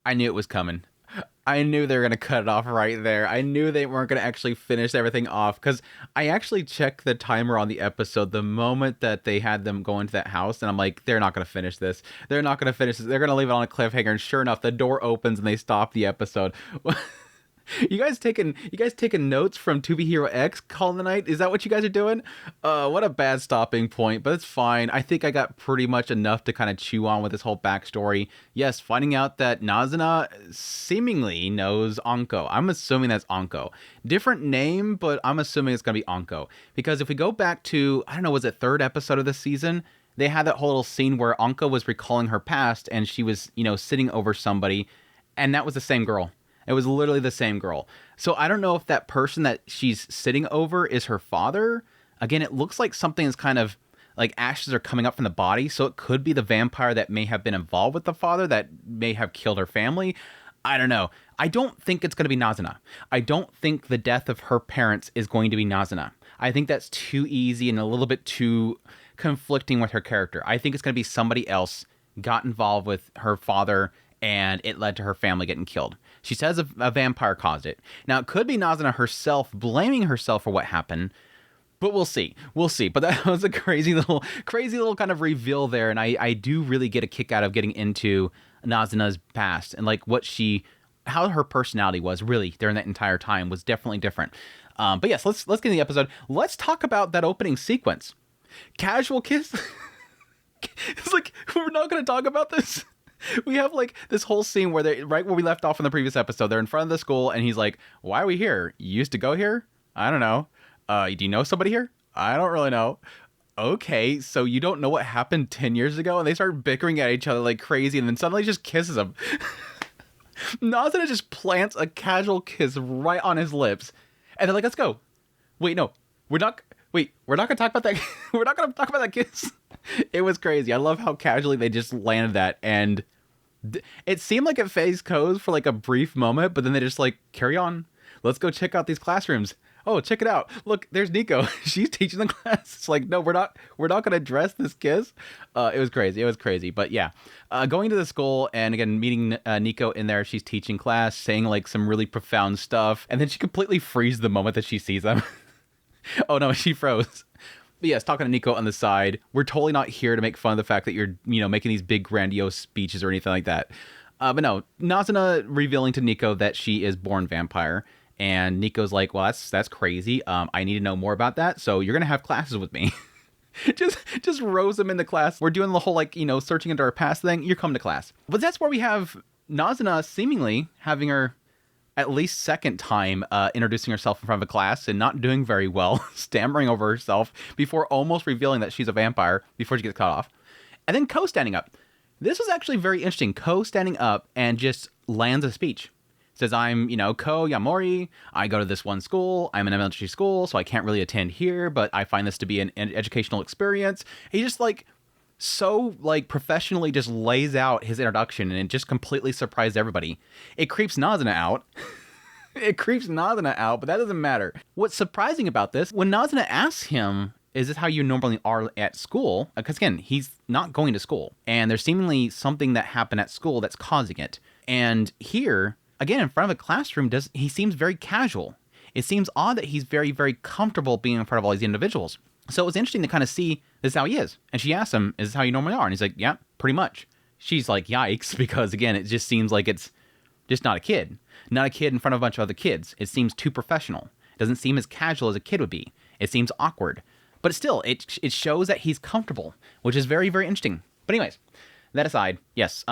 I knew it was coming. I knew they were going to cut it off right there. I knew they weren't going to actually finish everything off because I actually checked the timer on the episode the moment that they had them go into that house. And I'm like, they're not going to finish this. They're not going to finish this. They're going to leave it on a cliffhanger. And sure enough, the door opens and they stop the episode. You guys taking notes from To Be Hero X Call of the Night? Is that what you guys are doing? What a bad stopping point, but it's fine. I think I got pretty much enough to kind of chew on with this whole backstory. Yes, finding out that Naza seemingly knows Anko. I'm assuming that's Anko. Different name, but I'm assuming it's gonna be Anko. Because if we go back to, I don't know, was it third episode of the season? They had that whole little scene where Anko was recalling her past and she was, sitting over somebody, and that was the same girl. It was literally the same girl. So I don't know if that person that she's sitting over is her father. Again, it looks like something is kind of like ashes are coming up from the body. So it could be the vampire that may have been involved with the father that may have killed her family. I don't know. I don't think it's going to be Naza. I don't think the death of her parents is going to be Naza. I think that's too easy and a little bit too conflicting with her character. I think it's going to be somebody else got involved with her father and it led to her family getting killed. She says a vampire caused it. Now, it could be Naza herself blaming herself for what happened, but we'll see. We'll see. But that was a crazy little kind of reveal there, and I do really get a kick out of getting into Naza's past and like how her personality was really during that entire time was definitely different. But yes, let's get in the episode. Let's talk about that opening sequence. Casual kiss. It's like, we're not going to talk about this. We have like this whole scene where right where we left off in the previous episode, they're in front of the school and he's like, why are we here? You used to go here? I don't know. Do you know somebody here? I don't really know. Okay, so you don't know what happened 10 years ago? And they start bickering at each other like crazy and then suddenly just kisses him. Naza just plants a casual kiss right on his lips. And they're like, let's go. Wait, no, we're not going to talk about that. We're not going to talk about that kiss. It was crazy. I love how casually they just landed that. And it seemed like it phased Co's for like a brief moment, but then they just like, carry on. Let's go check out these classrooms. Oh, check it out. Look, there's Nico. She's teaching the class. It's like, no, we're not going to address this kiss. It was crazy. But yeah, going to the school and again, meeting Nico in there, she's teaching class, saying like some really profound stuff. And then she completely freezes the moment that she sees them. Oh no, she froze. But yes, talking to Nico on the side, we're totally not here to make fun of the fact that you're, making these big grandiose speeches or anything like that. But no, Naza revealing to Nico that she is born vampire. And Nico's like, well, that's crazy. I need to know more about that. So you're going to have classes with me. just rows him into class. We're doing the whole, like, searching into our past thing. You're coming to class. But that's where we have Naza seemingly having her at least second time introducing herself in front of a class and not doing very well, stammering over herself before almost revealing that she's a vampire before she gets cut off. And then Ko standing up. This was actually very interesting. Ko standing up and just lands a speech. Says, I'm, Ko Yamori. I go to this one school. I'm in elementary school, so I can't really attend here, but I find this to be an educational experience. He just so professionally just lays out his introduction and it just completely surprised everybody. It creeps Naza out. It creeps Naza out, but that doesn't matter. What's surprising about this, when Naza asks him, is this how you normally are at school? Because again, he's not going to school. And there's seemingly something that happened at school that's causing it. And here, again, in front of a classroom, he seems very casual. It seems odd that he's very, very comfortable being in front of all these individuals. So it was interesting to kind of see this is how he is. And she asks him, is this how you normally are? And he's like, yeah, pretty much. She's like, yikes, because again, it just seems like it's just not a kid. Not a kid in front of a bunch of other kids. It seems too professional. It doesn't seem as casual as a kid would be. It seems awkward. But still, it shows that he's comfortable, which is very, very interesting. But anyways, that aside, yes,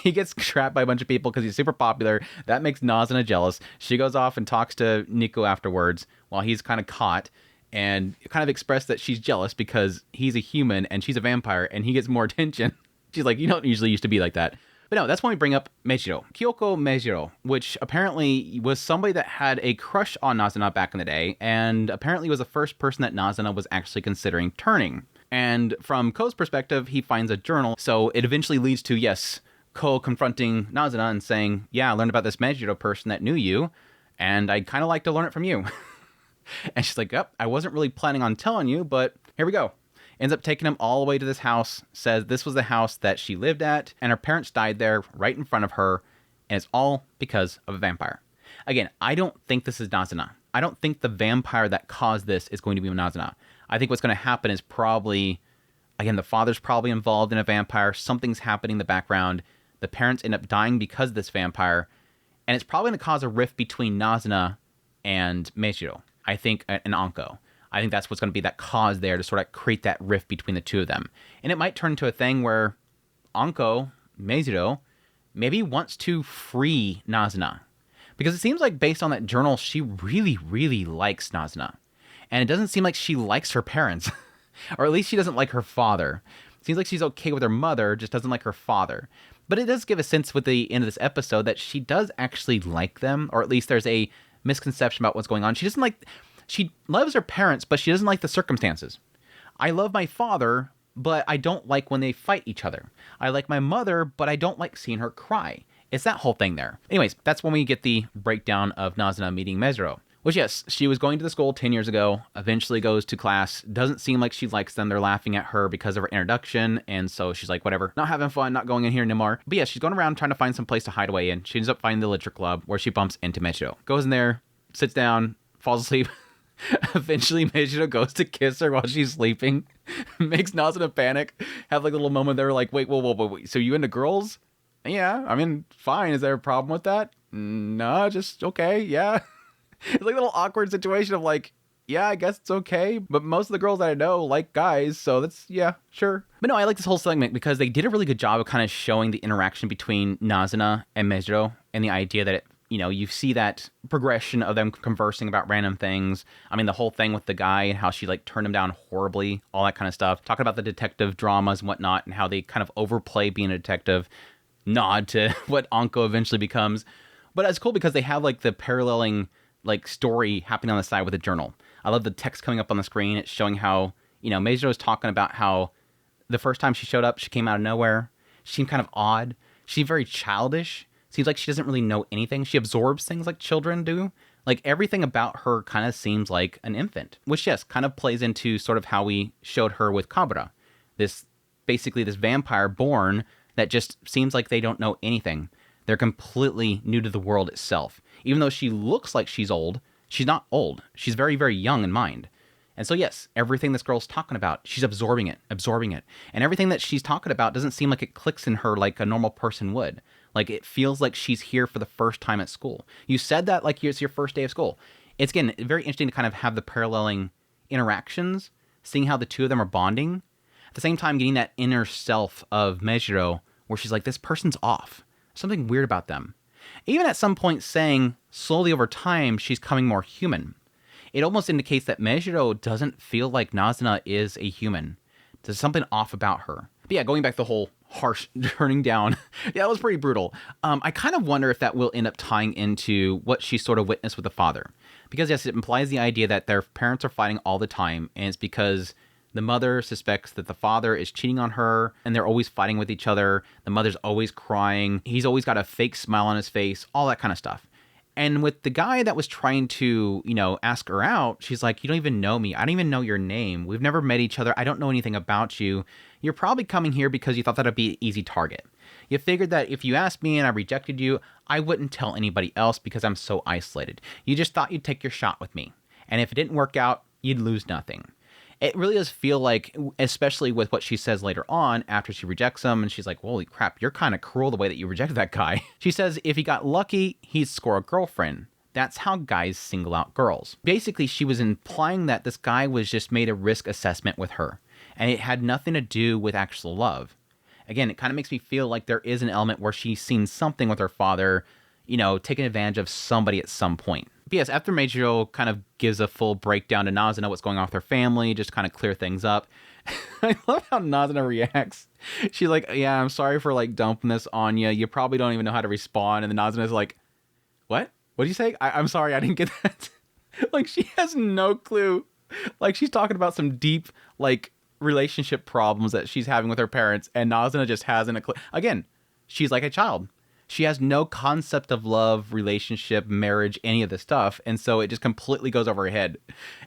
he gets trapped by a bunch of people because he's super popular. That makes Naza jealous. She goes off and talks to Nico afterwards while he's kind of caught and kind of expressed that she's jealous because he's a human and she's a vampire and he gets more attention. She's like, you don't usually used to be like that. But no, that's when we bring up Meiro, Kyoko Meiro, which apparently was somebody that had a crush on Naza back in the day, and apparently was the first person that Naza was actually considering turning. And from Ko's perspective, he finds a journal, so it eventually leads to, yes, Ko confronting Naza and saying, yeah, I learned about this Meiro person that knew you, and I'd kind of like to learn it from you. And she's like, yep, I wasn't really planning on telling you, but here we go. ends up taking him all the way to this house, says this was the house that she lived at, and her parents died there right in front of her, and it's all because of a vampire. Again, I don't think this is Nazana. I don't think the vampire that caused this is going to be Nazana. I think what's going to happen is probably, again, the father's probably involved in a vampire, something's happening in the background, the parents end up dying because of this vampire, and it's probably going to cause a rift between Nazana and Meiro, I think, and Anko. I think that's what's going to be that cause there to sort of create that rift between the two of them. And it might turn into a thing where Anko, Meiro, maybe wants to free Nazana. Because it seems like based on that journal, she really, really likes Nazana. And it doesn't seem like she likes her parents. Or at least she doesn't like her father. It seems like she's okay with her mother, just doesn't like her father. But it does give a sense with the end of this episode that she does actually like them. Or at least there's a misconception about what's going on. She loves her parents, but she doesn't like the circumstances. I love my father, but I don't like when they fight each other. I like my mother, but I don't like seeing her cry. It's that whole thing there. Anyways, that's when we get the breakdown of Nazana meeting Meiro. Which, yes, she was going to the school 10 years ago, eventually goes to class, doesn't seem like she likes them. They're laughing at her because of her introduction, and so she's like, whatever, not having fun, not going in here anymore. But yeah, she's going around trying to find some place to hide away in. She ends up finding the literature club, where she bumps into Meiro. Goes in there, sits down, falls asleep. Eventually, Meiro goes to kiss her while she's sleeping. Makes Nazana panic. Have like a little moment there like, wait, wait. So you into girls? Yeah, I mean, fine. Is there a problem with that? No, just okay, yeah. It's like a little awkward situation of like, yeah, I guess it's okay. But most of the girls that I know like guys, so that's, yeah, sure. But no, I like this whole segment because they did a really good job of kind of showing the interaction between Nazana and Meiro and the idea that you see that progression of them conversing about random things. I mean, the whole thing with the guy and how she like turned him down horribly, all that kind of stuff. Talking about the detective dramas and whatnot and how they kind of overplay being a detective, nod to what Anko eventually becomes. But it's cool because they have like the paralleling like story happening on the side with the journal. I love the text coming up on the screen. It's showing how, Meiro is talking about how the first time she showed up, she came out of nowhere. She seemed kind of odd. She seemed very childish. Seems like she doesn't really know anything. She absorbs things like children do. Like everything about her kind of seems like an infant, which yes, kind of plays into sort of how we showed her with Kabura. Basically this vampire born that just seems like they don't know anything. They're completely new to the world itself. Even though she looks like she's old, she's not old. She's very, very young in mind. And so yes, everything this girl's talking about, she's absorbing it. And everything that she's talking about doesn't seem like it clicks in her like a normal person would. Like it feels like she's here for the first time at school. You said that like it's your first day of school. It's, again, very interesting to kind of have the paralleling interactions, seeing how the two of them are bonding. At the same time, getting that inner self of Meiro where she's like, this person's off. Something weird about them. Even at some point saying, slowly over time, she's becoming more human. It almost indicates that Meiro doesn't feel like Nazana is a human. There's something off about her. But yeah, going back to the whole harsh turning down, yeah, that was pretty brutal. I kind of wonder if that will end up tying into what she sort of witnessed with the father. Because yes, it implies the idea that their parents are fighting all the time, and it's because the mother suspects that the father is cheating on her, and they're always fighting with each other. The mother's always crying. He's always got a fake smile on his face, all that kind of stuff. And with the guy that was trying to, ask her out, she's like, you don't even know me. I don't even know your name. We've never met each other. I don't know anything about you. You're probably coming here because you thought that'd be an easy target. You figured that if you asked me and I rejected you, I wouldn't tell anybody else because I'm so isolated. You just thought you'd take your shot with me. And if it didn't work out, you'd lose nothing. It really does feel like, especially with what she says later on after she rejects him, and she's like, holy crap, you're kind of cruel the way that you rejected that guy. She says if he got lucky, he'd score a girlfriend. That's how guys single out girls. Basically, she was implying that this guy was just made a risk assessment with her, and it had nothing to do with actual love. Again, it kind of makes me feel like there is an element where she's seen something with her father, taking advantage of somebody at some point. But yes, after Meiro kind of gives a full breakdown to Naza, what's going on with her family, just kind of clear things up. I love how Naza reacts. She's like, yeah, I'm sorry for like dumping this on you. You probably don't even know how to respond. And then Naza is like, what? What did you say? I'm sorry, I didn't get that. Like, she has no clue. Like, she's talking about some deep, like, relationship problems that she's having with her parents. And Naza just hasn't a clue. Again, she's like a child. She has no concept of love, relationship, marriage, any of this stuff. And so it just completely goes over her head.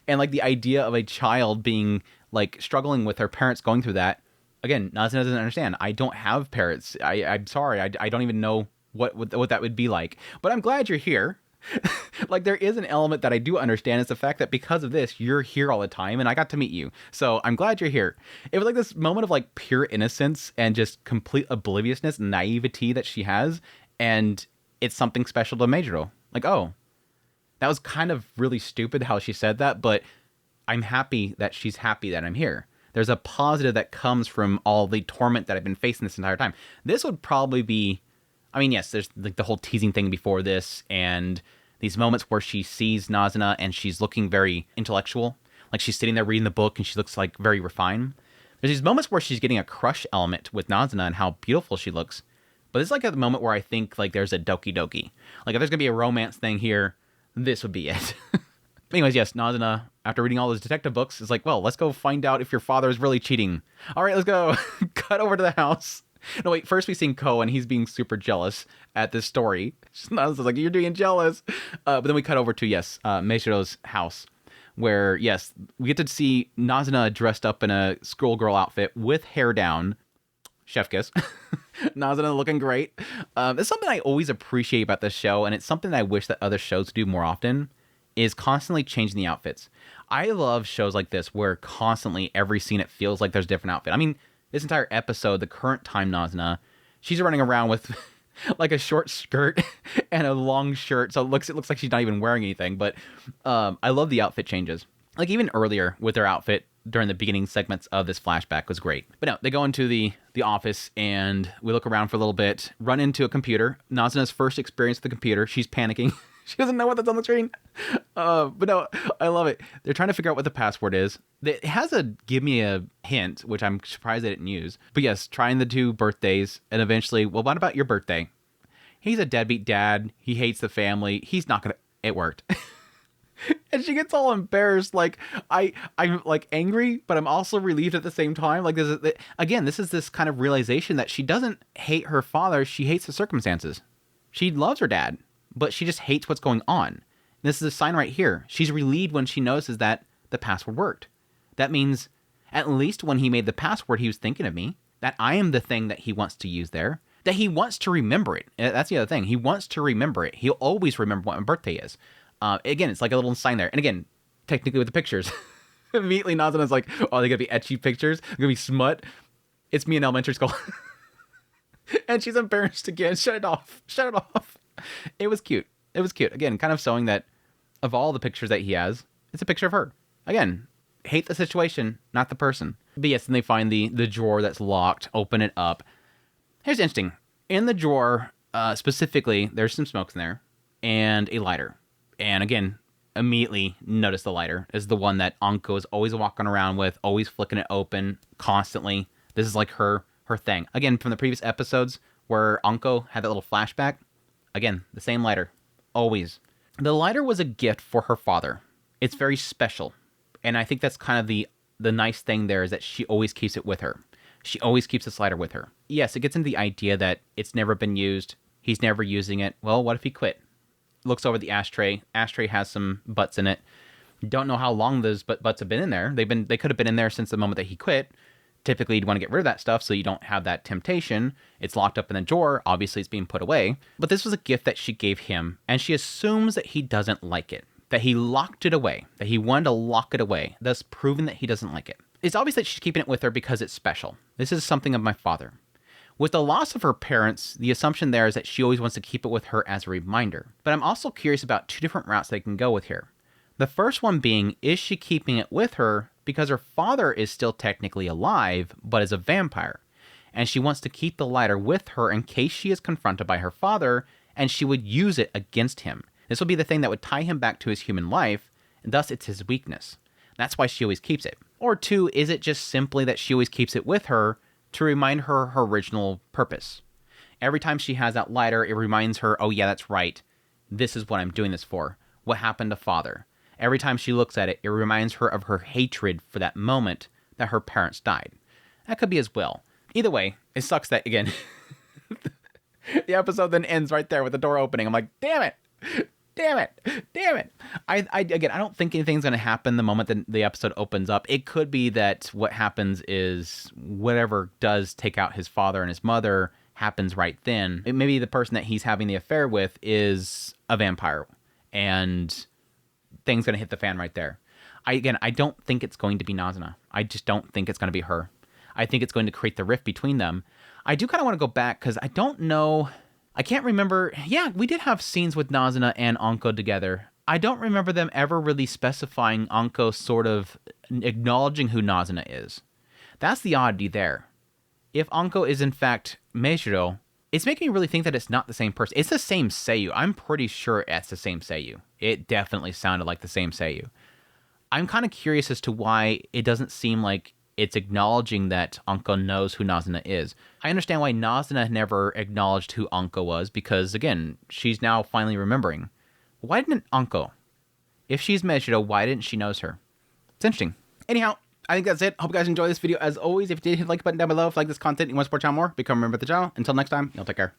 And like the idea of a child being like struggling with her parents going through that. Again, Naza doesn't understand. I don't have parents. I'm sorry. I don't even know what that would be like. But I'm glad you're here. Like there is an element that I do understand. It's the fact that because of this, you're here all the time and I got to meet you. So I'm glad you're here. It was like this moment of like pure innocence and just complete obliviousness, naivety that she has. And it's something special to Meiro. Like, oh, that was kind of really stupid how she said that, but I'm happy that she's happy that I'm here. There's a positive that comes from all the torment that I've been facing this entire time. This would probably be, I mean, yes, there's like the whole teasing thing before this and these moments where she sees Naza and she's looking very intellectual. Like she's sitting there reading the book and she looks like very refined. There's these moments where she's getting a crush element with Naza and how beautiful she looks. But it's like a moment where I think like there's a doki doki. Like if there's going to be a romance thing here, this would be it. Anyways, yes, Naza, after reading all those detective books, is like, well, let's go find out if your father is really cheating. All right, let's go. Cut over to the house. No, wait, first we see Ko, and he's being super jealous at this story. Naza's like, you're being jealous. But then we cut over to, yes, Meiro's house, where, yes, we get to see Naza dressed up in a schoolgirl outfit with hair down. Chef kiss. Naza looking great. It's something I always appreciate about this show, and it's something I wish that other shows do more often, is constantly changing the outfits. I love shows like this where constantly every scene it feels like there's a different outfit. I mean, this entire episode, the current time Naza, she's running around with like a short skirt and a long shirt, so it looks like she's not even wearing anything. But I love the outfit changes. Like even earlier with her outfit during the beginning segments of this flashback was great. But no, they go into the office and we look around for a little bit, run into a computer. Naza's first experience with the computer. She's panicking. She doesn't know what's on the screen. But no, I love it. They're trying to figure out what the password is. It has a give me a hint, which I'm surprised they didn't use. But yes, trying the 2 birthdays and eventually, well, what about your birthday? He's a deadbeat dad. He hates the family. He's not going to... It worked. And she gets all embarrassed. Like, I'm like angry, but I'm also relieved at the same time. Like, this is this kind of realization that she doesn't hate her father. She hates the circumstances. She loves her dad, but she just hates what's going on. And this is a sign right here. She's relieved when she notices that the password worked. That means at least when he made the password, he was thinking of me, that I am the thing that he wants to use there, that he wants to remember it. That's the other thing. He wants to remember it. He'll always remember what my birthday is. Again, it's like a little sign there. And again, technically with the pictures, immediately Naza is like, oh, they're going to be etchy pictures. They're going to be smut. It's me in elementary school. And she's embarrassed again. Shut it off. Shut it off. It was cute. It was cute. Again, kind of showing that of all the pictures that he has, it's a picture of her. Again, hate the situation, not the person. But yes, then they find the drawer that's locked, open it up. Here's interesting. In the drawer, specifically, there's some smokes in there and a lighter. And again, immediately notice the lighter is the one that Anko is always walking around with, always flicking it open constantly. This is like her thing. Again, from the previous episodes where Anko had that little flashback, again, the same lighter, always. The lighter was a gift for her father. It's very special. And I think that's kind of the nice thing there is that she always keeps it with her. She always keeps this lighter with her. Yes, it gets into the idea that it's never been used. He's never using it. Well, what if he quit? Looks over the ashtray. Ashtray has some butts in it. Don't know how long those butts have been in there. They could have been in there since the moment that he quit. Typically, you'd want to get rid of that stuff so you don't have that temptation. It's locked up in the drawer. Obviously, it's being put away. But this was a gift that she gave him, and she assumes that he doesn't like it, that he locked it away, that he wanted to lock it away, thus proving that he doesn't like it. It's obvious that she's keeping it with her because it's special. This is something of my father. With the loss of her parents, the assumption there is that she always wants to keep it with her as a reminder. But I'm also curious about 2 different routes they can go with here. The first one being, is she keeping it with her because her father is still technically alive, but is a vampire? And she wants to keep the lighter with her in case she is confronted by her father, and she would use it against him. This will be the thing that would tie him back to his human life, and thus it's his weakness. That's why she always keeps it. Or 2, is it just simply that she always keeps it with her to remind her her original purpose? Every time she has that lighter, it reminds her, oh yeah, that's right. This is what I'm doing this for. What happened to father? Every time she looks at it, it reminds her of her hatred for that moment that her parents died. That could be as well. Either way, it sucks that, again, The episode then ends right there with the door opening. I'm like, damn it. Damn it. Damn it. Again, I don't think anything's going to happen the moment that the episode opens up. It could be that what happens is whatever does take out his father and his mother happens right then. Maybe the person that he's having the affair with is a vampire and things going to hit the fan right there. I don't think it's going to be Naza. I just don't think it's going to be her. I think it's going to create the rift between them. I do kind of want to go back because I don't know. I can't remember. Yeah, we did have scenes with Naza and Anko together. I don't remember them ever really specifying Anko sort of acknowledging who Naza is. That's the oddity there. If Anko is in fact Meiro, it's making me really think that it's not the same person. It's the same Seiyu. I'm pretty sure it's the same Seiyu. It definitely sounded like the same Seiyu. I'm kind of curious as to why it doesn't seem like it's acknowledging that Anko knows who Naza is. I understand why Naza never acknowledged who Anko was, because, again, she's now finally remembering. Why didn't Anko? If she's Meiro, why didn't she knows her? It's interesting. Anyhow, I think that's it. Hope you guys enjoyed this video. As always, if you did, hit the like button down below. If you like this content and you want to support the channel more, become a member of the channel. Until next time, y'all take care.